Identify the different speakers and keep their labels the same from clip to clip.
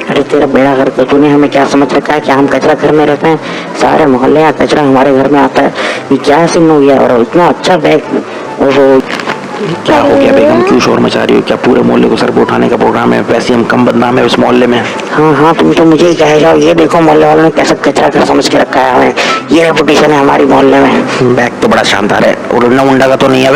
Speaker 1: अरे तेरा बेड़ा घर तो तूने हमें क्या समझ रखा है कि हम कचरा घर में रहते हैं? सारे मोहल्ले का कचरा हमारे घर में आता है। ये क्या सीन हो गया? और इतना अच्छा बैग, ओहो।
Speaker 2: क्या हो गया बेगम, क्यों शोर मचा रही हो? क्या पूरे मोहल्ले को सर पे उठाने का प्रोग्राम है? वैसे हम कम बदनाम है उस मोहल्ले में।
Speaker 1: हाँ हाँ, तुम तो मुझे ही कहे जाओ। ये देखो मोहल्ले वालों ने कैसा कचरा घर समझ के रखा है हमें। ये रेपुटेशन है हमारी मोहल्ले में।
Speaker 2: बैग तो बड़ा शानदार है। और लुंडा मुंडा का तो नहीं है?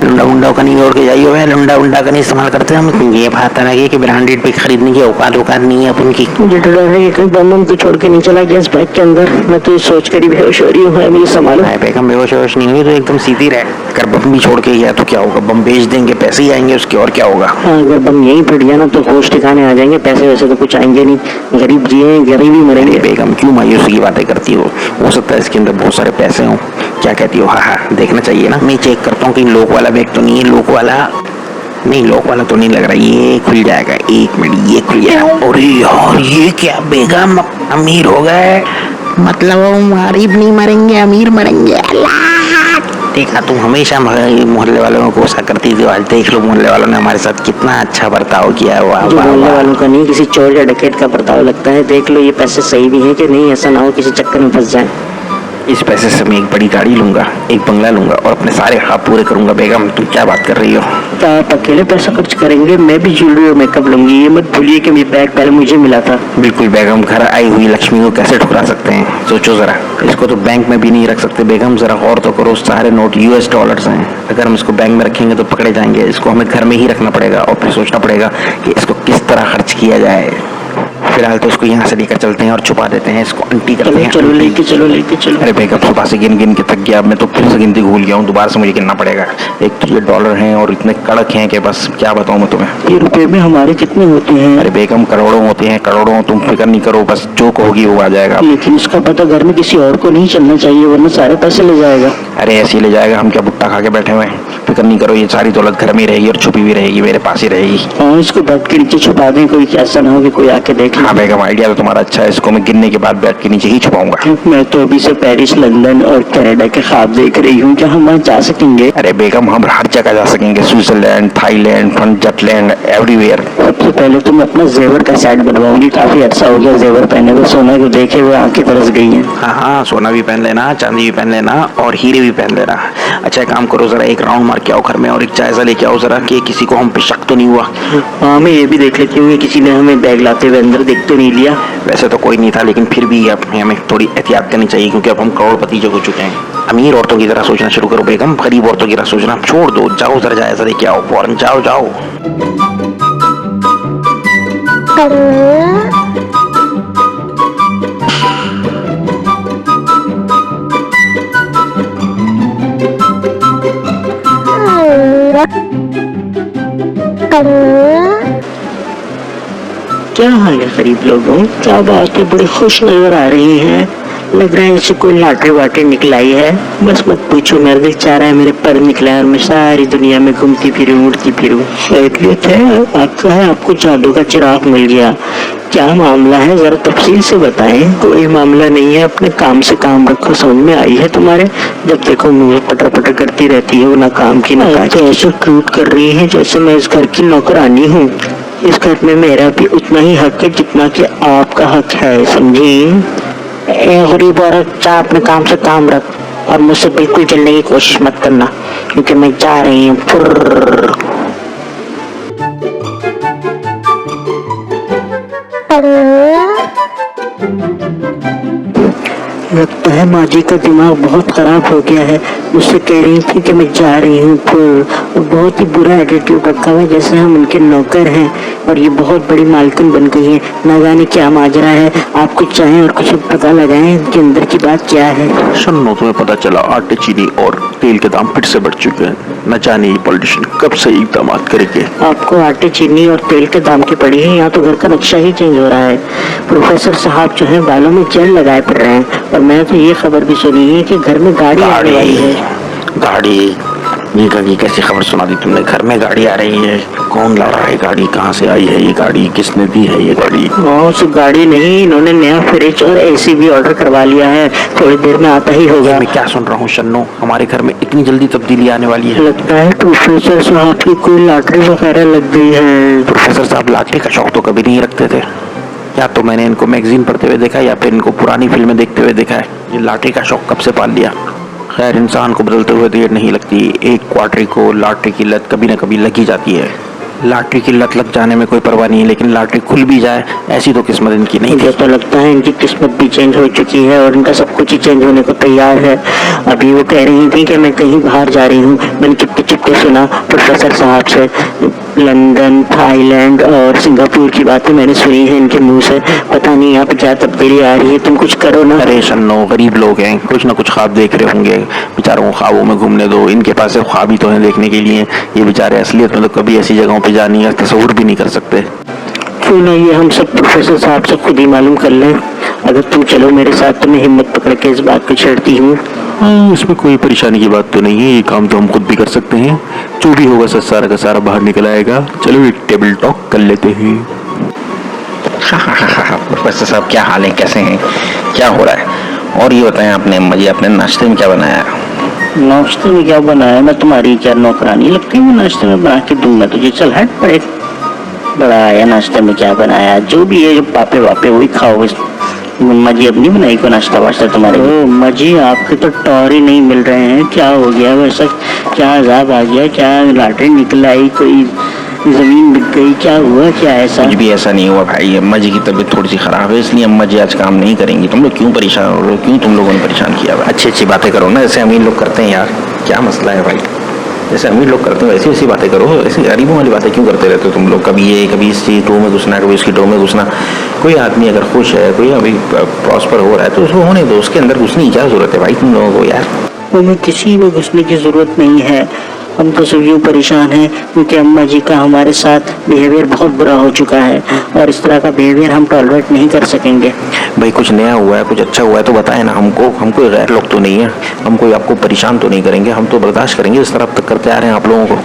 Speaker 2: लुंडा मुंडा का नहीं ओढ़ के जाइए। लुंडा मुंडा का नहीं इस्तेमाल करते हम। ये बात है कि ब्रांडेड पे खरीदने की औकात नहीं है अपन की।
Speaker 1: मुझे तो डर है कि कहीं बम को छोड़ के नहीं चला गया इस बैग के अंदर। मैं तो सोच कर ही बेहोश हो रही हूँ। मुझे संभालो।
Speaker 2: बेगम बेहोश होश नहीं हुई तो एकदम सीधी रहे। अगर बम भी छोड़ के गया तो क्या होगा? बम बेच देंगे, पैसे ही आएंगे उसके, और क्या होगा?
Speaker 1: हाँ, अगर बम यहीं फट गया ना तो होश ठिकाने आ जाएंगे। पैसे वैसे तो कुछ आएंगे नहीं। गरीब जिए गरीब ही मरेंगे।
Speaker 2: बेगम क्यों मायूसी की बातें करती हो सकता है इसके अंदर बहुत सारे पैसे हों। क्या कहती हो? हाँ, देखना चाहिए ना। मैं चेक करता हूँ कि लोक वाला बैग तो नहीं है। लोक वाला तो नहीं लग रहा। ये खुल जाएगा, एक मिनट, ये खुल जाएगा। अरे यार, ये क्या बेगम, अमीर हो गए? मतलब गरीब नहीं मरेंगे, अमीर मरेंगे। देखा, तुम हमेशा मोहल्ले वालों को कोसा करती थी। आज देख लो मोहल्ले वालों ने हमारे साथ कितना अच्छा बर्ताव किया है।
Speaker 1: जो मोहल्ले वालों का नहीं, किसी चोर या डकैत का बर्ताव लगता है। देख लो ये पैसे सही भी है कि नहीं, ऐसा ना हो किसी चक्कर में फंस जाए।
Speaker 2: इस पैसे से मैं एक बड़ी गाड़ी लूंगा, एक बंगला लूंगा और अपने सारे ख्वाब पूरे करूंगा। बेगम तुम क्या बात कर रही हो?
Speaker 1: तो आप अकेले पैसा खर्च करेंगे? मैं भी ज्वेलरी और मेकअप लूंगी। ये मत भूलिए कि ये बैग पहले मुझे मिला था।
Speaker 2: बिल्कुल बेगम, घर आई हुई लक्ष्मी को कैसे ठुकरा सकते हैं? सोचो जरा, इसको तो बैंक में भी नहीं रख सकते। बेगम जरा गौर तो करो, सारे नोट US डॉलर्स हैं। अगर हम इसको बैंक में रखेंगे तो पकड़े जाएंगे। इसको हमें घर में ही रखना पड़ेगा और फिर सोचना पड़ेगा कि इसको किस तरह खर्च किया जाए। फिलहाल तो इसको यहाँ से लेकर चलते हैं और छुपा देते हैं। इसको आंटी करते हैं।
Speaker 1: चलो लेके चलो।
Speaker 2: अरे बेगम, सुबह से गिन के थक गया। मैं तो फिर से गिनती भूल गया हूँ। दोबारा से मुझे गिनना पड़ेगा। एक तो ये डॉलर हैं और इतने कड़क हैं कि बस क्या बताऊँ मैं तुम्हें।
Speaker 1: ये रुपए में हमारे कितने होते हैं?
Speaker 2: अरे बेगम, करोड़ों होते हैं, करोड़ों। तुम फिक्र नहीं करो, बस जो कहोगी वो आ जाएगा।
Speaker 1: लेकिन इसका पता घर में किसी और को नहीं चलना चाहिए, वरना सारे पैसे ले जाएगा।
Speaker 2: अरे ऐसे ही ले जाएगा। हम क्या भुट्टा खा के बैठे हुए हैं? फिक्र नहीं करो, ये सारी दौलत घर में ही रहेगी और छुपी भी रहेगी, मेरे पास ही रहेगी।
Speaker 1: हाँ, इसको बेड के नीचे छुपा दें, कोई ऐसा ना हो कि कोई आके देखे।
Speaker 2: हाँ बेगम, आइडिया तो तुम्हारा अच्छा है। इसको मैं गिनने के बाद बेड के नीचे ही छुपाऊंगा।
Speaker 1: मैं तो अभी से पेरिस, लंदन और कनाडा के ख्वाब देख रही हूँ। क्या हम वहाँ जा सकेंगे?
Speaker 2: अरे बेगम, हम हर जगह जा सकेंगे। Switzerland, Thailand, Jutland, everywhere.
Speaker 1: सबसे पहले तो मैं अपना जेवर का सेट बनवाऊंगी। काफी अच्छा हो गया जेवर पहने हुए। सोना को देखे हुए आंखें तरस गई हैं।
Speaker 2: हाँ, सोना भी पहन लेना, चांदी भी पहन लेना और हीरे भी पहन लेना। अच्छा काम करो, जरा एक राउंड मार के आओ घर में और एक जायजा लेके आओ जरा कि किसी को हम पे शक तो नहीं हुआ।
Speaker 1: हाँ, मैं ये भी देख लेती हूँ किसी ने हमें बैग लाते हुए अंदर देख तो नहीं लिया।
Speaker 2: वैसे तो कोई नहीं था, लेकिन फिर भी अब हमें थोड़ी एहतियात करनी चाहिए क्योंकि अब हम करोड़पति जो हो चुके हैं। अमीर औरतों की तरह सोचना शुरू करो बेगम, गरीब औरतों की तरह सोचना छोड़ दो। जाओ जरा जायजा लेके आओ, फौरन जाओ।
Speaker 1: क्या हाल है गरीब लोगों? क्या बात है, बड़े खुश नजर आ रही हैं। लग रहा है जैसे कोई लाटरी वाटरी निकलाई है। बस मत पूछो, मेरा दिल चाह रहा है मेरे पर निकला है और मैं सारी दुनिया में घूमती फिरूं, उड़ती फिरूं। खैरियत है? आपका है, आपको जादू का चिराग मिल गया। क्या मामला है, जरा तफसील से बताएं। कोई मामला नहीं है, अपने काम से काम रखो। समझ में आई है तुम्हारे? जब देखो मुझे पटर पटर करती रहती है, वो ना काम की ना काज। तो ऐसे ट्रीट कर रही है जैसे मैं इस घर की नौकरानी हूँ। इस घर में मेरा भी उतना ही हक है जितना कि आपका हक है, समझी? गरीब औरत, जा अपने काम से काम रख और मुझसे बिल्कुल जलने की कोशिश मत करना क्योंकि मैं जा रही हूँ। लगता है माँ जी का दिमाग बहुत खराब हो गया है। मुझसे कह रही थी कि मैं जा रही हूँ, पर बहुत ही बुरा एटीट्यूड रखा हुआ है जैसे हम उनके नौकर हैं और ये बहुत बड़ी मालकिन बन गई है। ना जाने क्या माजरा है। आप कुछ चाहें और कुछ पता लगाएं इनके अंदर की बात क्या है।
Speaker 2: सुनो, तुम्हें पता चला आटे, चीनी और तेल के दाम फिर से बढ़ चुके हैं। न जाने ये पॉलिटिशियन कब से इकदाम करेंगे।
Speaker 1: आपको आटे, चीनी और तेल के दाम की पड़ी है? यहाँ तो घर का नक्शा ही चेंज हो रहा है। प्रोफेसर साहब जो है बालों में जेल लगाए पड़ रहे हैं और मैंने तो ये खबर भी सुनी है कि घर में गाड़ी आने वाली है।
Speaker 2: ये कैसी खबर सुना दी तुमने? घर में गाड़ी आ रही है, कौन ला रहा है गाड़ी, कहाँ से आई है ये गाड़ी, किसने दी है ये गाड़ी?
Speaker 1: सिर्फ गाड़ी नहीं, इन्होंने नया फ्रिज और एसी भी ऑर्डर करवा लिया है, थोड़ी देर में आता ही होगा।
Speaker 2: मैं क्या सुन रहा हूँ शन्नो, हमारे घर में इतनी जल्दी तब्दीली आने वाली है?
Speaker 1: लगता है प्रोफेसर साहब की कोई लॉटरी वगैरह लग गई है।
Speaker 2: प्रोफेसर साहब लॉटरी का शौक तो कभी नहीं रखते थे, या तो मैंने इनको मैगजीन पढ़ते हुए देखा या फिर इनको पुरानी फिल्में देखते हुए देखा है। ये लॉटरी का शौक कब से पाल लिया? खैर, इंसान को बदलते हुए देर नहीं लगती, एक क्वार्टरी को लॉटरी की लत कभी न कभी लग ही जाती है। लॉटरी की लत लग जाने में कोई परवाह नहीं है, लेकिन लॉटरी खुल भी जाए ऐसी तो किस्मत इनकी नहीं।
Speaker 1: मुझे तो लगता है इनकी किस्मत भी चेंज हो चुकी है और इनका सब कुछ ही चेंज होने को तैयार है। अभी वो कह रही थी कि मैं कहीं बाहर जा रही हूँ। मैंने चुपके चुपके सुना प्रोफेसर साहब से, लंदन, थाईलैंड और सिंगापुर की बातें मैंने सुनी है इनके मुंह से। पता नहीं यहाँ पे क्या तब्दीली आ रही है, तुम कुछ करो ना।
Speaker 2: अरे शन्नो, गरीब लोग हैं, कुछ ना कुछ ख्वाब देख रहे होंगे, बेचारों को ख्वाबों में घूमने दो। इनके पास सिर्फ ख्वाब ही तो है देखने के लिए, ये बेचारे असलियत में तो कभी ऐसी जगहों पे जाने का तस्वुर भी नहीं कर सकते।
Speaker 1: क्यों ना ये हम सब प्रोफेसर साहब से खुद ही मालूम कर लें। अगर तुम चलो मेरे साथ तो मैं हिम्मत पकड़ के इस बात को छेड़ती हूँ।
Speaker 2: इसमें कोई परेशानी की बात तो नहीं है, ये काम तो हम खुद भी कर सकते हैं। जो भी होगा सब सारा का सारा बाहर निकल आएगा। चलो एक टेबल टॉक कर लेते हैं।
Speaker 3: प्रोफेसर साहब क्या हाल है, कैसे हैं, क्या हो रहा है? और ये बताएं आपने मुझे अपने नाश्ते में क्या बनाया?
Speaker 1: नाश्ते में क्या बनाया? मैं तुम्हारी क्या नौकरानी लगती हूँ? नाश्ते में बना के दूंगा तुझे, चल हट पड़े। बड़ा आया नाश्ते में क्या बनाया, जो भी है, जो पापे वापे वही खाओ। मम्मा जी अब नहीं बनाई को नाश्ता वाश्ता तुम्हारे? ओ अम्मा जी, आपके तो टौर ही नहीं मिल रहे हैं। क्या हो गया वैसा, क्या अजाब आ गया, क्या लॉटरी निकल आई, कोई जमीन बिक गई, क्या हुआ, क्या ऐसा?
Speaker 3: कुछ भी ऐसा नहीं हुआ भाई, अम्मा जी की तबीयत थोड़ी सी खराब है, इसलिए अम्मा जी आज काम नहीं करेंगी। तुम लोग क्यों परेशान हो रहे हो, क्यों तुम लोगों ने परेशान किया? अच्छी अच्छी बातें करो ना, जैसे अमीर लोग करते हैं यार। क्या मसला है भाई? जैसे अमीर लोग करते हो ऐसी ऐसी बातें करो, ऐसी गरीबों वाली बातें क्यों करते रहते हो तुम लोग? कभी ये, कभी इस टो में घुसना, कभी उसकी टो में घुसना। कोई आदमी अगर खुश है, कोई अभी प्रॉस्पर हो रहा है, तो उसको होने दो, उसके अंदर घुसने की क्या जरूरत है भाई तुम लोगों को यार?
Speaker 1: हमें किसी में घुसने की जरूरत नहीं है, हम तो सब यूँ परेशान हैं क्योंकि अम्मा जी का हमारे साथ बिहेवियर बहुत बुरा हो चुका है और इस तरह का बिहेवियर हम टॉलरेट नहीं कर सकेंगे।
Speaker 2: भाई कुछ नया हुआ है, कुछ अच्छा हुआ है तो बताएं ना हमको। हम कोई गैर लोग तो नहीं है, हम कोई आपको परेशान तो नहीं करेंगे, हम तो बर्दाश्त करेंगे जिस तरह अब तक करते आ रहे हैं आप लोगों को।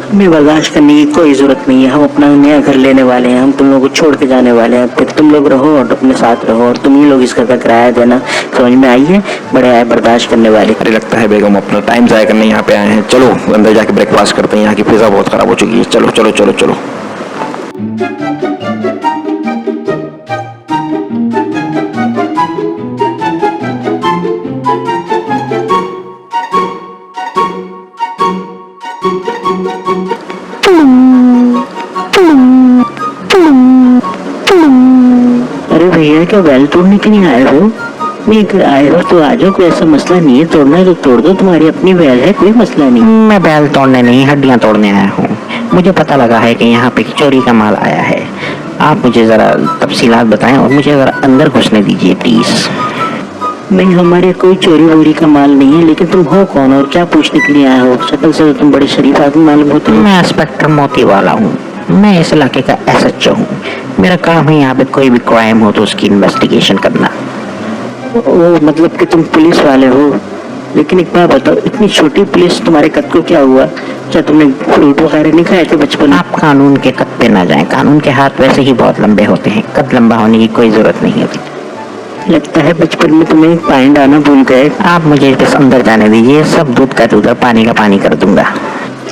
Speaker 1: हमें बर्दाश्त करने की कोई जरूरत नहीं है, हम अपना नया घर लेने वाले हैं, हम तुम लोगों को छोड़ के जाने वाले हैं, फिर तुम लोग रहो और अपने साथ रहो और तुम ही लोग इसका किराया देना। समझ में आई है? बड़े आए बर्दाश्त करने वाले।
Speaker 2: अरे लगता है बेगम अपना टाइम ज़ाया करने यहाँ पे आए हैं। चलो अंदर जाके ब्रेकफास्ट करते हैं, यहाँ की फिजा बहुत खराब हो चुकी है। चलो चलो चलो चलो।
Speaker 1: अरे भैया, क्या बैल तोड़ने के लिए आए हो? नहीं, अगर आए हो तो आ जाओ, कोई ऐसा मसला नहीं है, तोड़ना है तो तोड़ दो, तुम्हारी अपनी बैल है, कोई मसला नहीं।
Speaker 4: मैं बैल तोड़ने नहीं, हड्डियां तोड़ने आया हूँ। मुझे पता लगा है कि यहाँ पे चोरी का माल आया है। आप मुझे ज़रा तफसीलात बताएं और मुझे ज़रा अंदर घुसने दीजिए प्लीज़।
Speaker 1: नहीं, हमारे कोई चोरी वोरी का माल नहीं है, लेकिन तुम हो कौन और क्या पूछने के लिए आए हो? शक्ल से तो तुम बड़े शरीफ आदमी मालूम होते हो।
Speaker 4: मैं इंस्पेक्टर मोती वाला हूँ, मैं इस इलाके का SHO हूँ। मेरा काम है यहाँ पे कोई भी क्राइम हो तो उसकी इन्वेस्टिगेशन करना।
Speaker 1: ओ मतलब कि तुम पुलिस वाले हो? लेकिन एक बात बताओ, इतनी छोटी पुलिस, तुम्हारे कद को क्या हुआ? क्या तुमने फ्रूट वगैरह नहीं खाए थे बचपन में?
Speaker 4: आप कानून के कद पे ना जाएं, कानून के हाथ वैसे ही बहुत लंबे होते हैं, कद लंबा होने की कोई जरूरत नहीं होती।
Speaker 1: लगता है बचपन में तुम्हें पानी आना भूल गए।
Speaker 4: आप मुझे बस अंदर जाने दीजिए, सब दूध का दूध और पानी का पानी कर दूंगा।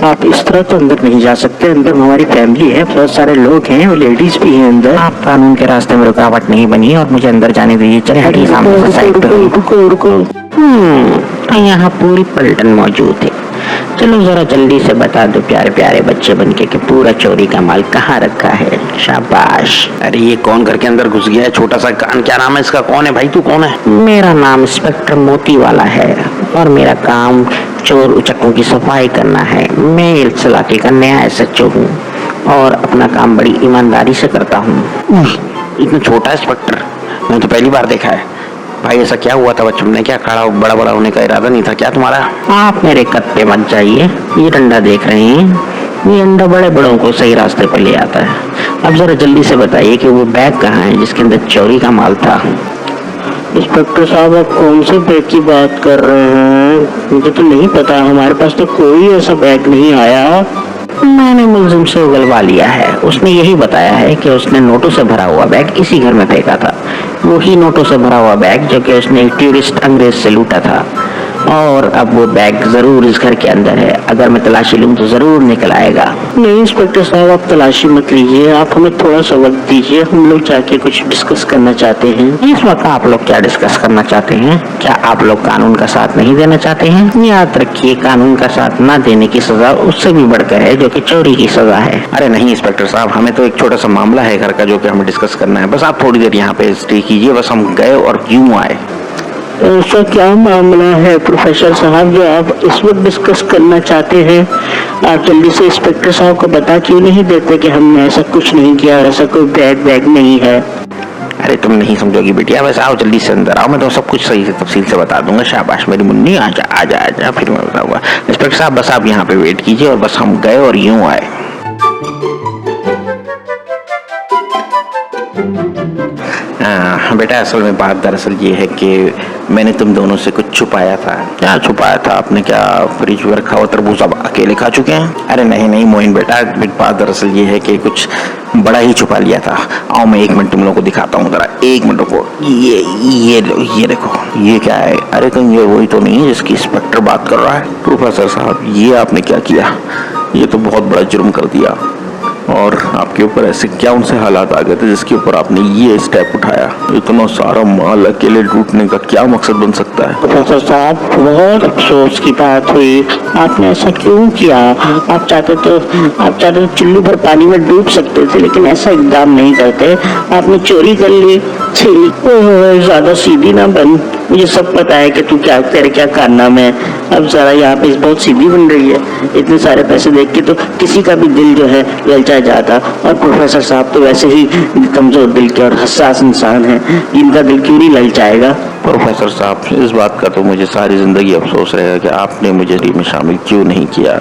Speaker 1: आप इस तरह तो अंदर नहीं जा सकते, अंदर हमारी फैमिली है, बहुत सारे लोग हैं और लेडीज भी हैं अंदर।
Speaker 4: आप कानून के रास्ते में रुकावट नहीं बनी और मुझे अंदर जाने दीजिए। चले हटिए सामने से साइड पे।
Speaker 1: रुको रुको।
Speaker 4: तो यहाँ पूरी पलटन मौजूद है। चलो जरा जल्दी से बता दो प्यारे प्यारे बच्चे बनके कि पूरा चोरी का माल कहाँ रखा है। शाबाश।
Speaker 2: अरे ये कौन घर के अंदर घुस गया है? छोटा सा कान, क्या नाम है इसका? कौन है भाई, तू कौन है?
Speaker 4: मेरा नाम इंस्पेक्टर मोती वाला है और मेरा काम चोर उचक्कों की सफाई करना है। मैं इस इलाके का नया SHO हूँ और अपना काम बड़ी ईमानदारी से करता हूँ।
Speaker 2: इतना छोटा इंस्पेक्टर मैंने तो पहली बार देखा है। भाई ऐसा क्या हुआ था बचपन में? क्या खड़ा बड़ा बड़ा होने का इरादा नहीं था क्या तुम्हारा?
Speaker 4: आप मेरे कद पे मत जाइए। ये डंडा देख रहे हैं, ये डंडा बड़े बड़ों को सही रास्ते पर ले आता है। अब जरा जल्दी से बताइए कि वो बैग कहाँ है जिसके अंदर चोरी का माल था।
Speaker 1: इंस्पेक्टर साहब, आप कौन से बैग की बात कर रहे हैं? सर, मुझे तो नहीं पता, हमारे पास तो कोई ऐसा बैग नहीं आया।
Speaker 4: मैंने मुलजिम से उगलवा लिया है, उसने यही बताया है कि उसने नोटों से भरा हुआ बैग इसी घर में फेंका था। वही नोटों से भरा हुआ बैग जो कि उसने एक टूरिस्ट अंग्रेज से लूटा था, और अब वो बैग जरूर इस घर के अंदर है। अगर मैं तलाशी लूं तो जरूर निकल आएगा।
Speaker 1: नहीं इंस्पेक्टर साहब, आप तलाशी मत लीजिए, आप हमें थोड़ा सा वक्त दीजिए, हम लोग जाके कुछ डिस्कस करना चाहते हैं।
Speaker 4: इस वक्त आप लोग क्या डिस्कस करना चाहते हैं? क्या आप लोग कानून का साथ नहीं देना चाहते हैं? याद रखिए, कानून का साथ ना देने की सजा उससे भी बढ़कर है, जो कि चोरी की सजा है।
Speaker 2: अरे नहीं इंस्पेक्टर साहब, हमें तो एक छोटा सा मामला है घर का जो कि हमें डिस्कस करना है। बस आप थोड़ी देर यहाँ पे स्टे कीजिए, बस हम गए और यूं आए।
Speaker 1: ऐसा क्या मामला है प्रोफेसर साहब जो आप इस वक्त डिस्कस करना चाहते हैं? आप जल्दी से इंस्पेक्टर साहब को बता क्यों नहीं देते कि हमने ऐसा कुछ नहीं किया और ऐसा कोई बैग नहीं है।
Speaker 2: अरे तुम नहीं समझोगी बेटिया, बस आओ जल्दी से अंदर आओ, मैं तो सब कुछ सही से तफसील से बता दूंगा। शाबाश मेरी मुन्नी, आजा आजा आजा, फिर मैं बताऊंगा। इंस्पेक्टर साहब बस आप यहाँ पे वेट कीजिए, और बस हम गए और यूं आए। बेटा असल में बात दरअसल ये है कि मैंने तुम दोनों से कुछ छुपाया था। क्या छुपाया था आपने? क्या फ्रिज में रखा हुआ तरबूज आप अकेले खा चुके हैं? अरे नहीं नहीं मोइन बेटा, बात दरअसल ये है कि कुछ बड़ा ही छुपा लिया था। आओ मैं 1 मिनट तुम लोगों को दिखाता हूँ, जरा 1 मिनट को। ये देखो, ये क्या है? अरे कहीं ये वही तो नहीं है जिसकी इंस्पेक्टर बात कर रहा है? प्रोफेसर साहब, ये आपने क्या किया? ये तो बहुत बड़ा जुर्म कर दिया, और आपके ऊपर ऐसे क्या उनसे हालात आ गए थे जिसके ऊपर आपने ये स्टेप उठाया? इतना सारा माल अकेले लूटने का क्या मकसद बन सकता है?
Speaker 1: प्रोफेसर साहब, बहुत अफसोस की बात हुई, आपने ऐसा क्यों किया? आप चाहते तो चुल्लू भर पानी में डूब सकते थे, लेकिन ऐसा इकदाम नहीं करते। आपने चोरी कर ली। ज्यादा सीधी ना बन, मुझे सब पता है कि तेरे क्या कारनामे है। अब जरा यहाँ पे बहुत सीधी बन रही है। इतने सारे पैसे देख के तो किसी का भी दिल जो है ललचा जाता, और प्रोफेसर साहब तो वैसे ही कमजोर दिल के और हसास इंसान हैं, इनका दिल क्यों नहीं ललचाएगा?
Speaker 2: प्रोफेसर साहब, इस बात का तो मुझे सारी जिंदगी अफसोस रहेगा कि आपने मुझे टीम में शामिल क्यों नहीं किया।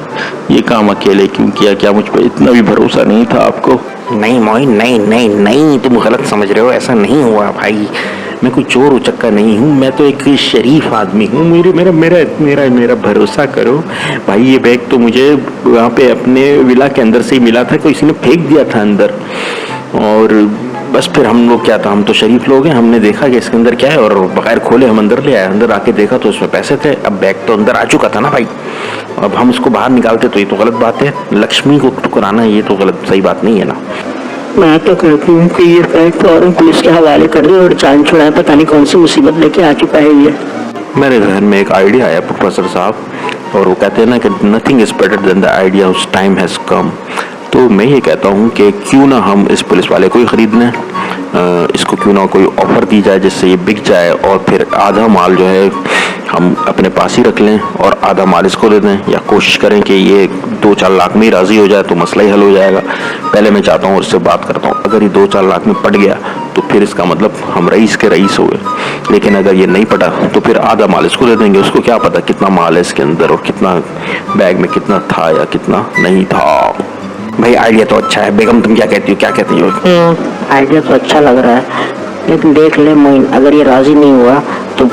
Speaker 2: ये काम अकेले क्यों किया? क्या मुझ पर इतना भी भरोसा नहीं था आपको? नहीं मोइन, नहीं नहीं नहीं, तुम गलत समझ रहे हो। ऐसा नहीं हुआ भाई, मैं कोई चोर उचक्का नहीं हूँ, मैं तो एक शरीफ आदमी हूँ। मेरा भरोसा करो भाई। ये बैग तो मुझे वहाँ पे अपने विला के अंदर से ही मिला था, किसी ने फेंक दिया था अंदर, और बस फिर हम लोग क्या था, हम तो शरीफ लोग हैं, हमने देखा कि इसके अंदर क्या है, और बगैर खोले हम अंदर ले आए। अंदर आके देखा तो इसमें पैसे थे। अब बैग तो अंदर आ चुका था ना भाई, अब हम इसको बाहर निकालते तो ये तो गलत बात है। लक्ष्मी को ठुकराना ये तो गलत, सही बात नहीं है ना।
Speaker 1: मैं तो कहती हूँ कि ये बैग फौरन पुलिस के हवाले कर दे और जान छुड़ाए, पता नहीं कौन सी मुसीबत लेके आ चुका है ये।
Speaker 2: मेरे जहन में एक आइडिया आया प्रोफेसर साहब, और वो कहते हैं ना कि nothing is better than the idea which time has come. तो मैं ये कहता हूँ कि क्यों ना हम इस पुलिस वाले को ही खरीद लें, इसको क्यों ना कोई ऑफर दी जाए जिससे ये बिक जाए, और फिर आधा माल जो है हम अपने पास ही रख लें और आधा माल इसको दे दें, या कोशिश करें कि ये 2-4 लाख में ही राजी हो जाए तो मसला ही हल हो जाएगा। पहले मैं चाहता हूँ, उससे बात करता हूँ, अगर ये 2-4 लाख में पड़ गया तो फिर इसका मतलब हम रईस के रईस हो गए, लेकिन अगर ये नहीं पड़ा तो फिर आधा माल इसको दे देंगे। उसको क्या पता कितना माल है इसके अंदर और कितना बैग में कितना था या कितना नहीं था। भाई आइडिया तो अच्छा है, बेगम तुम क्या कहती हो? क्या कहती हो?
Speaker 1: आइडिया तो अच्छा लग रहा है, लेकिन देख ले मोइन, अगर ये राजी नहीं हुआ तो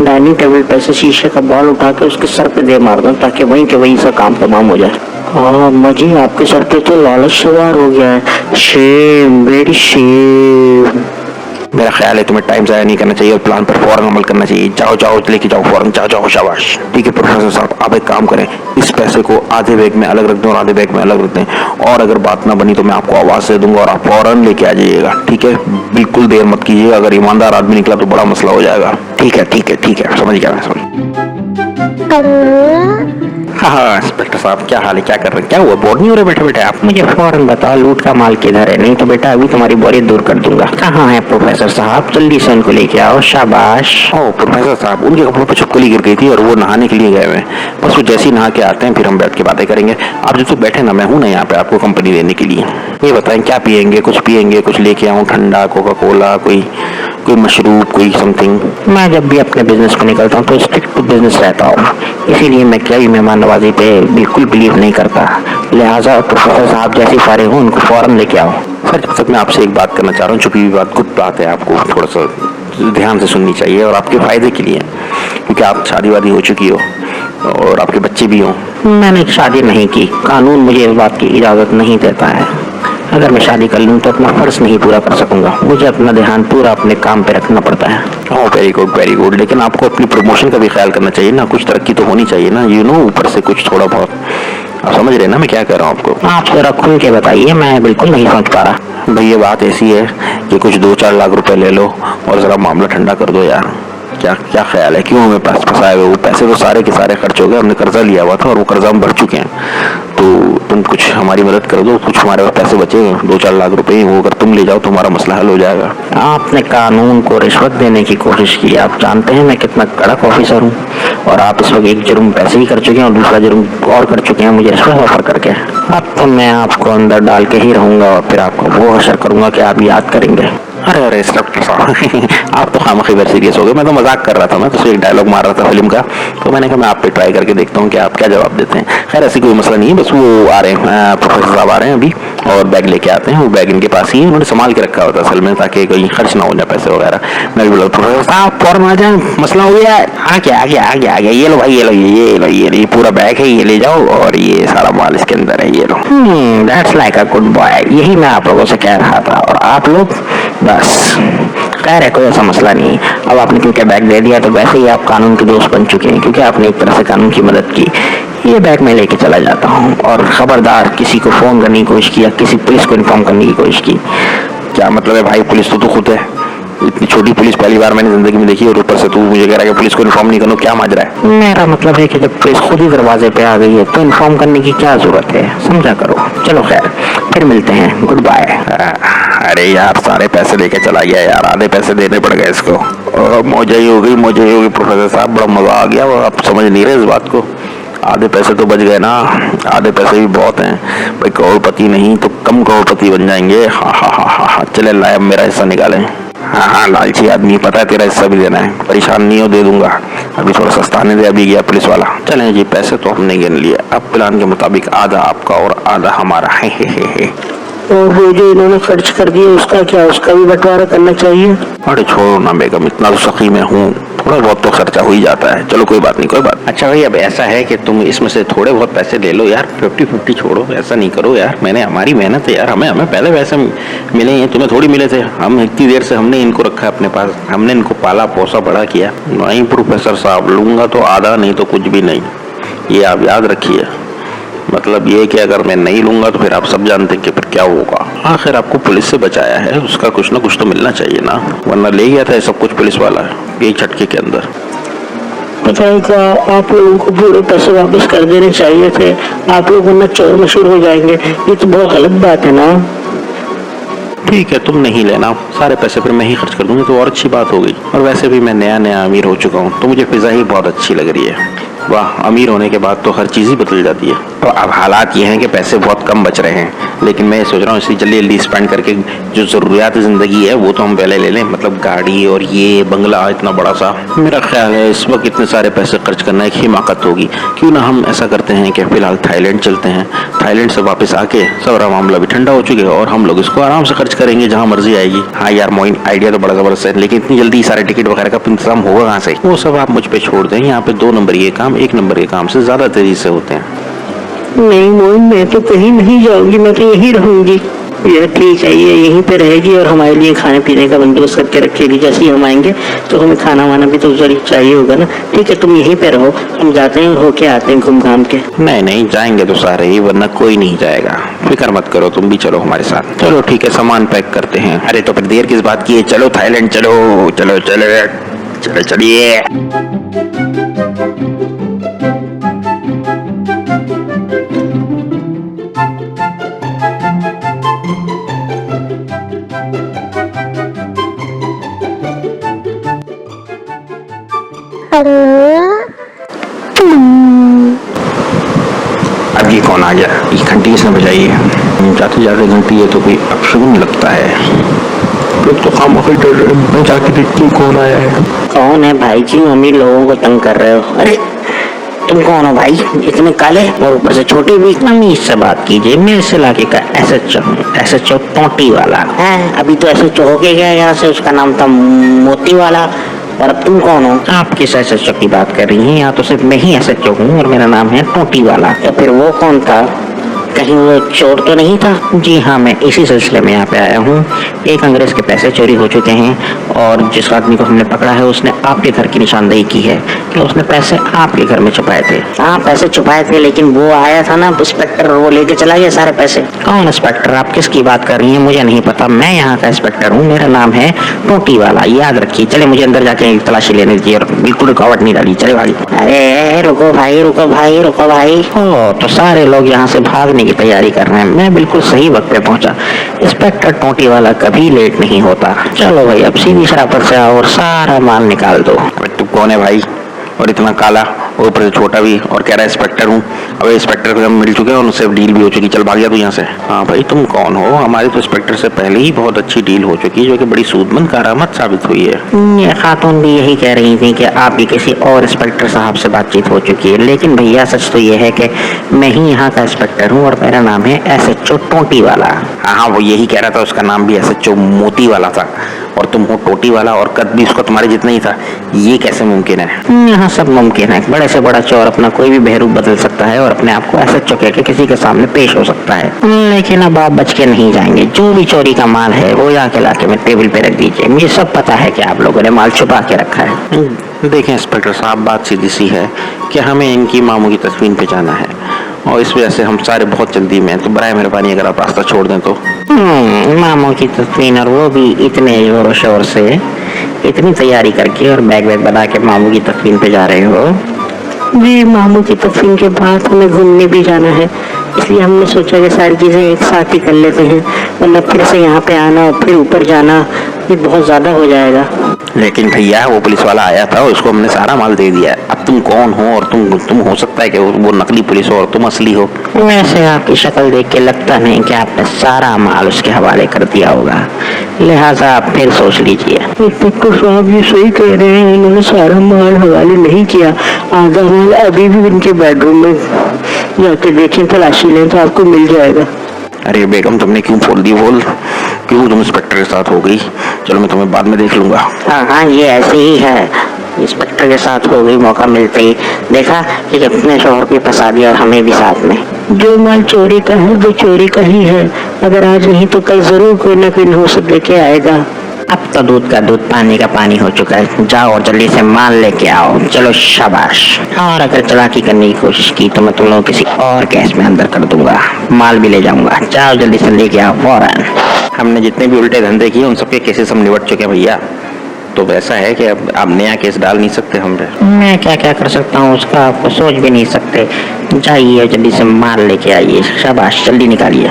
Speaker 1: डाइनिंग टेबल पे से शीशे का बॉल उठा के उसके सर पे दे मार दो, ताकि वहीं के वहीं से काम तमाम हो जाए। हाँ मजी, आपके सर पे तो लालच सवार हो गया है। Shame, very shame.
Speaker 2: मेरा ख्याल है तुम्हें टाइम ज़ाया नहीं करना चाहिए और प्लान पर फौरन अमल करना चाहिए। जाओ जाओ लेके जाओ फौरन, जाओ जाओ, शाबाश। ठीक है प्रोफेसर साहब, आप एक काम करें, इस पैसे को आधे बैग में अलग रख दें और आधे बैग में अलग रख दें, और अगर बात ना बनी तो मैं आपको आवाज़ दे दूंगा और आप फौरन लेके आ जाइएगा। ठीक है, बिल्कुल देर मत कीजिए, अगर ईमानदार आदमी निकला तो बड़ा मसला हो जाएगा। ठीक है ठीक है ठीक है, समझ गया मैं, समझ। हाँ इंस्पेक्टर साहब, क्या हाल है? क्या कर रहे हैं? क्या हुआ? बोर नहीं हो रहे बैठे बैठे आप?
Speaker 4: मुझे फौरन बताओ लूट का माल किधर है, नहीं तो बेटा अभी तुम्हारी बोरियत दूर कर दूंगा। कहाँ है प्रोफेसर साहब? जल्दी से उनको लेके आओ। शाबाश।
Speaker 2: ओ प्रोफेसर साहब, उनके कपड़ों पर छिपकली गिर गई थी और वो नहाने के लिए गए हुए, बस वो जैसे ही नहा के आते हैं फिर हम बैठ के बातें करेंगे। आप जो तो बैठे ना, मैं हूँ ना यहाँ पे आपको कंपनी देने के लिए। ये बताएं क्या पियेंगे? कुछ लेके आऊँ? ठंडा, कोका कोला, कोई मशरूब, कोई समथिंग?
Speaker 4: मैं जब भी अपने बिजनेस को निकलता हूँ तो स्ट्रिक्ट टू बिजनेस रहता हूँ, इसीलिए मैं कभी मेहमान नवाजी पे बिल्कुल बिलीव नहीं करता। लिहाजा प्रोफेसर साहब जैसी फारिग हो उनको फौरन लेके आओ।
Speaker 2: सर जब तक मैं आपसे एक बात करना चाह रहा हूँ, छुपी हुई बात, गुड बात है, आपको थोड़ा सा ध्यान से सुननी चाहिए और आपके फायदे के लिए, क्योंकि क्योंकि आप शादी वादी हो चुकी हो और आपके बच्चे भी हों।
Speaker 4: मैंने शादी नहीं की, कानून मुझे इस बात की इजाज़त नहीं देता है। अगर मैं शादी कर लूँ तो अपना फर्ज नहीं पूरा कर सकूंगा, मुझे अपना ध्यान पूरा अपने काम पे रखना पड़ता है।
Speaker 2: Oh very good very good. लेकिन आपको अपनी प्रमोशन का भी ख्याल करना चाहिए ना, कुछ तरक्की तो होनी चाहिए ना, यू नो, ऊपर से कुछ थोड़ा बहुत। आप समझ रहे हैं ना मैं क्या कह रहा हूँ आपको?
Speaker 4: आप जरा खुल के बताइए, मैं बिल्कुल नहीं समझ पा रहा।
Speaker 2: भाई ये बात ऐसी है कि कुछ 2-4 लाख रुपए ले लो और जरा मामला ठंडा कर दो यार। क्या क्या ख्याल है, क्यों हमें पास फंसाए हुए? वो पैसे तो सारे के सारे खर्च हो गए, हमने कर्जा लिया हुआ था और वो कर्जा हम भर चुके हैं। तो तुम कुछ हमारी मदद कर दो, कुछ हमारे पास पैसे बचे 2-4 लाख रुपए, वो अगर तुम ले जाओ तो हमारा मसला हल हो जाएगा।
Speaker 4: आपने कानून को रिश्वत देने की कोशिश की। आप जानते हैं मैं कितना कड़क ऑफिसर हूँ, और आप इस वक्त एक जुर्म पैसे ही कर चुके हैं और दूसरा जुर्म और कर चुके हैं मुझे रिश्वत ऑफर करके। अब तो मैं आपको अंदर डाल के ही रहूंगा और फिर आपको वो हशर करूंगा कि आप याद करेंगे।
Speaker 2: अरे अरे इंस्पेक्टर साहब आप तो खामखी बार सीरियस हो गए। मैं तो मजाक कर रहा था, मैं तो एक डायलॉग मार रहा था फिल्म का, तो मैंने कहा मैं आप पे ट्राई करके देखता हूँ कि आप क्या जवाब देते हैं। खैर ऐसी कोई मसला नहीं है, बस वो आ रहे हैं, प्रोफेसर साहब आ रहे हैं अभी और बैग लेके आते हैं। वो बैग इनके पास ही है, उन्होंने संभाल के रखा होता असल में, ताकि कहीं खर्च ना हो जाए पैसे वगैरह। मैं भी बोला प्रोफेसर साहब फौरन आ जाए, मसला हो गया है। आ गया, ये लो भाई, ये पूरा बैग है, ये ले जाओ और ये सारा माल इसके अंदर है, ये लो।
Speaker 4: That's like a good boy. यही मैं आप लोगों से कह रहा था, और आप लोग बस। खैर है, कोई ऐसा मसला नहीं। अब आपने क्योंकि बैग दे दिया तो वैसे ही आप कानून के दोस्त बन चुके हैं, क्योंकि आपने एक तरह से कानून की मदद की। ये बैग मैं लेके चला जाता हूँ, और खबरदार किसी को फोन करने की कोशिश की या किसी पुलिस को इन्फॉर्म करने की कोशिश की।
Speaker 2: क्या मतलब है भाई, पुलिस तो तू खुद है, इतनी छोटी पुलिस पहली बार मैंने जिंदगी में देखी, और ऊपर से तू मुझे कह रहा है कि पुलिस को इन्फॉर्म नहीं करो, क्या माजरा है?
Speaker 4: मेरा मतलब है कि जब पुलिस खुद ही दरवाजे पे आ गई है तो इन्फॉर्म करने की क्या जरूरत है, समझा करो। चलो खैर, फिर मिलते हैं, गुड बाय।
Speaker 2: अरे यार सारे पैसे लेके चला गया यार, आधे पैसे देने पड़ गए इसको। मौज ही हो गई प्रोफेसर साहब, बड़ा मजा आ गया। आप समझ नहीं रहे इस बात को, आधे पैसे तो बच गए ना, आधे पैसे भी बहुत हैं भाई। करोड़पति नहीं तो कम करोड़पति बन जाएंगे। हाँ, चले लाए अब मेरा हिस्सा निकालें। हाँ, लालची आदमी, पता है तेरा हिस्सा भी देना है, परेशान नहीं हो, दे दूंगा। अभी थोड़ा सस्ता नहीं दे, अभी गया पुलिस वाला। चलें जी, पैसे तो हमने गिन लिए, अब प्लान के मुताबिक आधा आपका और आधा हमारा है।
Speaker 1: और वो जो इन्होंने खर्च कर दिया उसका क्या, उसका भी बंटवारा करना चाहिए?
Speaker 2: अरे छोड़ो ना बेगम, इतना तो सखी में हूँ, थोड़ा बहुत तो खर्चा हो ही जाता है। चलो कोई बात नहीं, कोई बात। अच्छा भाई अब ऐसा है कि तुम इसमें से थोड़े बहुत पैसे ले लो यार, 50-50 छोड़ो, ऐसा नहीं करो यार। मैंने हमारी मेहनत है यार, हमें पहले पैसे मिले हैं, तुम्हें थोड़ी मिले थे। हम इतनी देर से हमने इनको रखा है अपने पास, हमने इनको पाला पोसा बड़ा किया। नहीं प्रोफेसर साहब, लूंगा तो आधा, नहीं तो कुछ भी नहीं, ये आप याद रखिए। मतलब ये कि अगर मैं नहीं लूंगा तो फिर आप सब जानते हैं कि फिर क्या होगा। आखिर आपको पुलिस से बचाया है, उसका कुछ ना कुछ तो मिलना चाहिए ना, वरना ले गया था सब कुछ पुलिस वाला यही झटके के अंदर।
Speaker 1: पता है क्या, आप लोगों को पूरे पैसे वापस कर देने चाहिए थे, आप लोग वरना चोर मशहूर हो जाएंगे। ये तो बहुत गलत बात है ना।
Speaker 2: ठीक है, तुम नहीं लेना, सारे पैसे फिर मैं ही खर्च कर दूंगी तो और अच्छी बात हो गई। और वैसे भी मैं नया अमीर हो चुका हूँ, तो मुझे फिजा ही बहुत अच्छी लग रही है। वाह, अमीर होने के बाद तो हर चीज़ ही बदल जाती है। तो अब हालात ये हैं कि पैसे बहुत कम बच रहे हैं, लेकिन मैं सोच रहा हूँ इसी जल्दी स्पेंड करके जो ज़रूरियात ज़िंदगी है वो तो हम पहले ले लें। मतलब गाड़ी और ये बंगला इतना बड़ा सा, मेरा ख्याल है इस वक्त इतने सारे पैसे खर्च करना एक हिमाकत होगी। क्यों ना हम ऐसा करते हैं कि फ़िलहाल थाईलैंड चलते हैं, थाईलैंड से वापस आके सारा मामला भी ठंडा हो चुके और हम लोग इसको आराम से खर्च करेंगे जहाँ मर्जी आएगी। हाँ यार मोइन, आइडिया तो बड़ा ज़बरदस्त है, लेकिन इतनी जल्दी सारे टिकट वगैरह का इंतजाम होगा कहाँ से? वो सब आप मुझ पर छोड़ दें। यहाँ पे 2 नंबर ये काम 1 नंबर के काम से ज़्यादा तेजी से होते हैं।
Speaker 1: नहीं मोइन, मैं तो कहीं नहीं जाऊंगी, मैं तो यहीं रहूंगी। ये ठीक है, ये यहीं पे रहेगी और हमारे लिए खाने पीने का बंदोबस्त करके रखेगी। जैसे ही हम आएंगे तो हमें खाना वाना भी तो जरूर चाहिए होगा ना। ठीक है, तुम यहीं पे रहो, हम जाते हैं, होके आते हैं घूम घाम के।
Speaker 2: नहीं जाएंगे तो सारे ही, वरना कोई नहीं जाएगा। फिक्र मत करो, तुम भी चलो हमारे साथ। चलो ठीक है, सामान पैक करते हैं। अरे तो फिर देर किस बात की है, चलो थाईलैंड चलिए। अब ये कौन आ गया? ये घंटी किसने बजाई है? जाते जाते घंटी है तो कोई अपशगुन लगता है। लोग तो खामोखी डर रहे हैं, मैं जाके देखती हूँ कौन आया है।
Speaker 4: कौन है भाई जी, अमीर लोगों को तंग कर रहे हो? अरे तुम कौन हो भाई, इतने काले और ऊपर से छोटे भी? तमीज से बात कीजिए, मैं इस इलाके का SHO टोटी वाला है। अभी तो SHO हो के गया यहाँ से, उसका नाम था मोती वाला। और अब तुम कौन हो? आप किस एसएचओ की बात कर रही हैं? या तो सिर्फ मैं ही एसएचओ हूँ और मेरा नाम है टोटी वाला। तो फिर वो कौन था? कहीं वो चोर तो नहीं था? जी हाँ, मैं इसी सिलसिले में यहाँ पे आया हूँ। एक अंग्रेज के पैसे चोरी हो चुके हैं और जिस आदमी को हमने पकड़ा है उसने आपके घर की निशानदेही की है कि उसने पैसे आपके घर में छुपाए थे। हाँ, पैसे छुपाए थे, लेकिन वो आया था ना इंस्पेक्टर, वो लेके चला गया सारे पैसे। कौन इंस्पेक्टर? आप किसकी बात कर रही हैं? मुझे नहीं पता। मैं यहाँ का इंस्पेक्टर हूँ, मेरा नाम है टोटी वाला, याद रखिए। चले मुझे अंदर जाके तलाशी लेने दीजिए और बिल्कुल रुकावट नहीं डाली। चले भाई। अरे रुको भाई, रुको भाई, रुको भाई। ओ, तो सारे लोग यहाँ से भागने की तैयारी कर रहे हैं। मैं बिल्कुल सही वक्त पे पहुंचा। इंस्पेक्टर टोटी वाला कभी लेट नहीं होता। चलो भाई, अब सीधी शराफत से आओ और सारा माल निकाल दो।
Speaker 2: तू कौन है भाई? और इतना काला, ऊपर से छोटा भी, और कह रहा है इंस्पेक्टर हूँ। अब इंस्पेक्टर को हम मिल चुके हैं और उनसे डील भी हो चुकी। चल भाग गया तू यहाँ से। हाँ भाई, तुम कौन हो? हमारी तो इंस्पेक्टर से पहले ही बहुत अच्छी डील हो चुकी है, जो कि बड़ी सूदमंद करामत साबित हुई है।
Speaker 4: ये खातून भी यही कह रही थी कि आपकी किसी और इंस्पेक्टर साहब से बातचीत हो चुकी है, लेकिन भैया सच तो ये है कि मैं ही यहाँ का इंस्पेक्टर हूँ और मेरा नाम है एसएचओ टोटी वाला।
Speaker 2: हाँ, वो यही कह रहा था, उसका नाम भी एसएचओ मोती वाला था और तुम हो टोटी वाला, और कद भी उसका तुम्हारे जितना ही था। ये कैसे मुमकिन है?
Speaker 4: यहाँ सब मुमकिन है। बड़े से बड़ा चोर अपना कोई भी बहरूप बदल सकता है और अपने आप को एसएचओ कह के किसी के सामने पेश हो सकता है, लेकिन अब आप बच के नहीं जाएंगे। जो भी चोरी का माल है वो जाके लाके में टेबल पे रख दीजिए। मुझे सब पता है कि आप लोगों ने माल छुपा के रखा है।
Speaker 2: देखें इंस्पेक्टर साहब, बात सीधी सी है कि हमें इनकी मामू की तस्वीर पे जाना है और इस वजह से हम सारे बहुत जल्दी में, तो बराए मेहरबानी अगर आप रास्ता छोड़ दें तो।
Speaker 4: मामू की तस्वीर, और वो भी इतने जोर शोर से, इतनी तैयारी करके और बैग वैग बना के मामू की तस्वीर पे जा रहे हो?
Speaker 1: जी, मामू की तस्वीर के बाद हमें घूमने भी जाना है, इसलिए हमने सोचा कि सारी चीजें एक साथ ही कर लेते हैं, वरना फिर से यहाँ पे आना और फिर ऊपर जाना ये बहुत ज्यादा हो जाएगा।
Speaker 2: लेकिन भैया, वो पुलिस वाला आया था, उसको हमने सारा माल दे दिया है। अब तुम कौन हो? और तुम हो सकता है कि वो नकली पुलिस हो और तुम असली हो।
Speaker 4: वैसे आपकी शक्ल देख के लगता नहीं कि आपने सारा माल उसके हवाले कर दिया होगा, लिहाजा आप फिर सोच लीजिए।
Speaker 1: इंस्पेक्टर साहब ये सही कह रहे हैं, इन्होंने सारा माल हवाले नहीं किया। आधा माल अभी भी इनके बेडरूम में जाके देखें, तलाशी लें तो आपको मिल जाएगा।
Speaker 2: अरे बेगम, तुमने क्यों बोल दी? बोल, क्यों तुम इंस्पेक्टर के साथ हो गई? चलो मैं तुम्हें बाद में देख लूंगा।
Speaker 4: हाँ, ये ऐसे ही है। इंस्पेक्टर के साथ हो गई, मौका मिलते ही देखा कि अपने शोहर भी फंसा दिया और हमें भी साथ में।
Speaker 1: जो माल चोरी का है वो चोरी का ही है, अगर आज नहीं तो कल जरूर कोई ना कोई हो सब लेके आएगा।
Speaker 4: अब तो दूध का दूध, पानी का पानी हो चुका है। जाओ और जल्दी से माल लेके आओ। चलो शाबाश। और अगर चालाकी करने की कोशिश की तो मैं तुम लोगों किसी और केस में अंदर कर दूंगा, माल भी ले जाऊंगा। जाओ जल्दी से लेके आओ फौरन।
Speaker 2: हमने जितने भी उल्टे धंधे किए उन सबके केसेस हम निपट चुके हैं भैया। तो वैसा है कि अब आप नया केस डाल नहीं सकते हम पे।
Speaker 4: मैं क्या क्या कर सकता हूँ उसका आपको सोच भी नहीं सकते। जाइए जल्दी से माल लेके आइए। शाबाश, जल्दी निकालिए।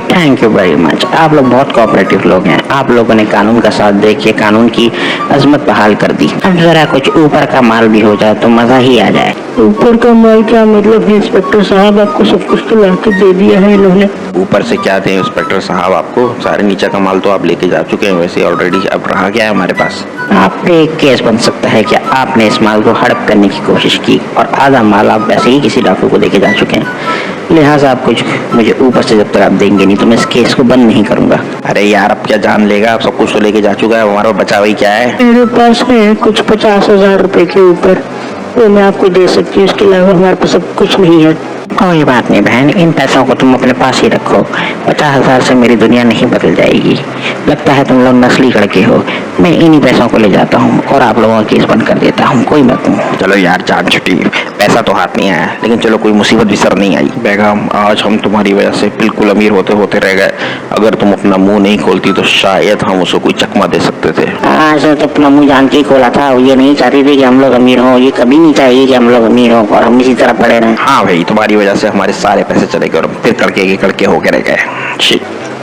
Speaker 4: Thank you very much. आप लोग बहुत कोऑपरेटिव लोग हैं। आप लोगों ने कानून का साथ देके कानून की अजमत बहाल कर दी। अब जरा कुछ ऊपर का माल भी हो जाए तो मजा ही आ जाए।
Speaker 1: ऊपर का माल क्या मतलब है इंस्पेक्टर साहब? आपको सब कुछ तो लाके दे दिया है इन्होंने।
Speaker 2: ऊपर से क्या दें इंस्पेक्टर साहब आपको? सारे नीचे का माल तो आप लेके जा चुके हैं वैसे ऑलरेडी। अब रहा क्या है हमारे पास?
Speaker 4: आप पे एक केस बन सकता है कि आपने इस माल को हड़प करने की कोशिश की और आधा माल आप वैसे ही किसी डाकू को देके जा चुके हैं, लिहाजा आप कुछ मुझे ऊपर से जब तक आप देंगे नहीं तो मैं इस केस को बंद नहीं करूंगा।
Speaker 2: अरे यार, अब क्या जान लेगा? अब सब कुछ तो लेके जा चुका है, हमारा बचा हुआ क्या है?
Speaker 1: मेरे पास है कुछ 50,000 रुपए के ऊपर, वो मैं आपको दे सकती हूँ। इसके अलावा हमारे पास अब कुछ नहीं है।
Speaker 4: कोई बात नहीं बहन, इन पैसों को तुम अपने पास ही रखो। 50,000 से मेरी दुनिया नहीं बदल जाएगी। लगता है तुम लोग नस्ली लड़के हो। मैं इन्हीं पैसों को ले जाता हूँ और आप लोगों का केस बंद कर देता हूँ। कोई बात नहीं।
Speaker 2: चलो यार, जान छुट्टी। पैसा तो हाथ नहीं आया, लेकिन चलो कोई मुसीबत भी सर नहीं आई। बेगम, आज हम तुम्हारी वजह से बिल्कुल अमीर होते होते रह गए। अगर तुम अपना मुंह नहीं खोलती तो शायद हम उसको कोई चकमा दे सकते थे।
Speaker 4: आज तो अपना मुंह जान के ही खोला था। ये नहीं चाहती थी कि हम लोग अमीर हों। ये कभी नहीं चाहिए कि हम लोग अमीर हों और हम इसी तरह पड़े रहें।
Speaker 2: हाँ भाई, तुम्हारी वजह से हमारे सारे पैसे चले गए और फिर कड़के होके रह गए।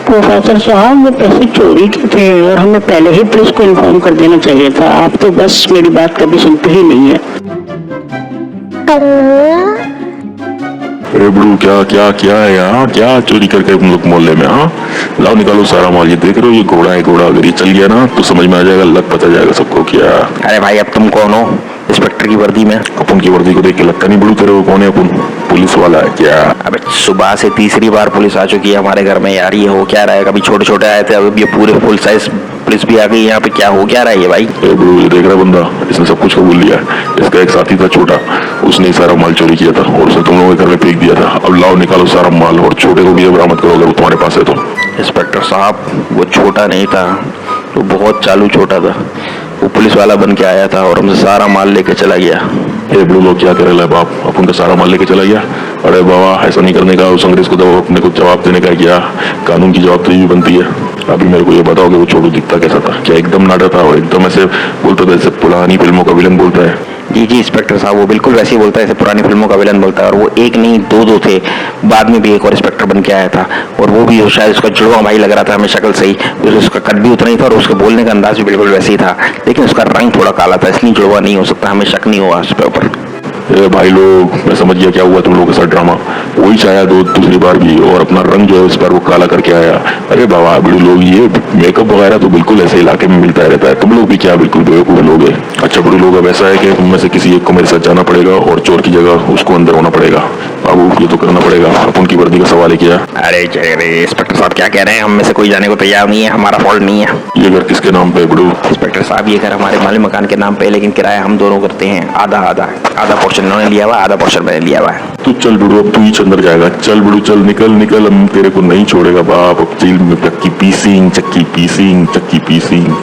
Speaker 1: प्रोफेसर साहब, वो पैसे चोरी के थे और हमें पहले ही पुलिस को इन्फॉर्म कर देना चाहिए था। आप तो बस मेरी बात कभी सुनते ही नहीं है।
Speaker 5: अरे ब्रू, क्या है यहाँ? क्या चोरी करके तुम लोग मोहल्ले में? हाँ, लाओ निकालो सारा माल। ये देख रहे हो, ये घोड़ा है। घोड़ा अगर ये चल गया ना तो समझ में आ जाएगा, लग पता जाएगा सबको क्या।
Speaker 2: अरे भाई, अब तुम कौन हो?
Speaker 3: इंस्पेक्टर की वर्दी में।
Speaker 5: अपन की वर्दी को देख के लगता नहीं बड़ू तेरे को कौन है अपन, पुलिस वाला है क्या?
Speaker 3: अबे सुबह से तीसरी बार पुलिस आ चुकी है हमारे घर में यार, ये हो क्या रहा है? कभी छोटे छोटे आए थे, अब ये पूरे फुल साइज पुलिस भी आ गई यहाँ पे, क्या हो क्या रहा है ये भाई?
Speaker 5: ए ब्रो, ये देख रहा बंदा, इसने सब कुछ कबूल लिया है। इसका एक साथी था छोटा, उसने ही सारा माल चोरी किया था और उसे तुम लोगों के घर में फेंक दिया था। अब लाओ निकालो सारा माल और छोटे को भी बरामद करो अगर वो तुम्हारे पास है तो।
Speaker 3: इंस्पेक्टर साहब वो छोटा नहीं था, वो बहुत चालू छोटा था, वो पुलिस वाला बन के आया था और हमसे सारा माल लेके चला गया।
Speaker 5: ये ब्लू लोग क्या करे बाप, अपन का सारा माल लेके चला गया? अरे बाबा, ऐसा नहीं करने का, उस अंग्रेज को तो अपने को जवाब देने का क्या, कानून की जवाब तो ये बनती है। अभी मेरे को ये बताओ कि वो छोटू दिखता कैसा था? क्या एकदम नाटा था और एकदम ऐसे बोलता था जैसे पुरानी फिल्मों का विलन बोलता है?
Speaker 3: जी जी इंस्पेक्टर साहब, वो बिल्कुल वैसे ही बोलता है जैसे पुरानी फिल्मों का विलन बोलता है। और वो एक नहीं दो थे, बाद में भी एक और इंस्पेक्टर बन के आया था और वो भी शायद उसका जुड़वा भाई लग रहा था हमें शक्ल से ही, उसका कद भी उतना ही था और उसके बोलने का अंदाज भी बिल्कुल वैसे ही था, लेकिन उसका रंग थोड़ा काला था, इसलिए जुड़वा नहीं हो सकता, हमें शक नहीं हुआ उस पे ऊपर।
Speaker 5: भाई लोग, मैं समझ गया क्या हुआ तुम लोगों के साथ ड्रामा। वही चाया दूसरी बार भी और अपना रंग जो है इस बार वो काला करके आया। अरे बाबा बड़े लोग, ये मेकअप वगैरह तो बिल्कुल ऐसे इलाके में मिलता रहता है, तुम लोग भी क्या बिल्कुल बेवकूफ लोग है। अच्छा बड़े लोग, अब ऐसा है कि तुम में से किसी एक को मेरे साथ जाना पड़ेगा और चोर की जगह उसको अंदर होना पड़ेगा। बाबू ये तो करना पड़ेगा, अपन की वर्दी का सवाल है क्या?
Speaker 3: अरे इंस्पेक्टर साहब क्या कह रहे हैं, हम में से कोई जाने को तैयार नहीं है, हमारा फॉल्ट नहीं है।
Speaker 5: ये घर किसके नाम पे बड़ू?
Speaker 3: इंस्पेक्टर साहब ये घर हमारे मालिक मकान के नाम पे है, लेकिन किराया हम दोनों करते हैं, आधा आधा, आधा पोर्शन इन्होंने लिया हुआ, आधा पोर्शन मैंने लिया हुआ है।
Speaker 5: तू चल बड़ू, अब तू ही अंदर जाएगा। चल बड़ू चल, निकल निकल, हम तेरे को नहीं छोड़ेगा बाप। अब जेल में चक्की पीसिंग, चक्की पीसिंग, चक्की पीसिंग।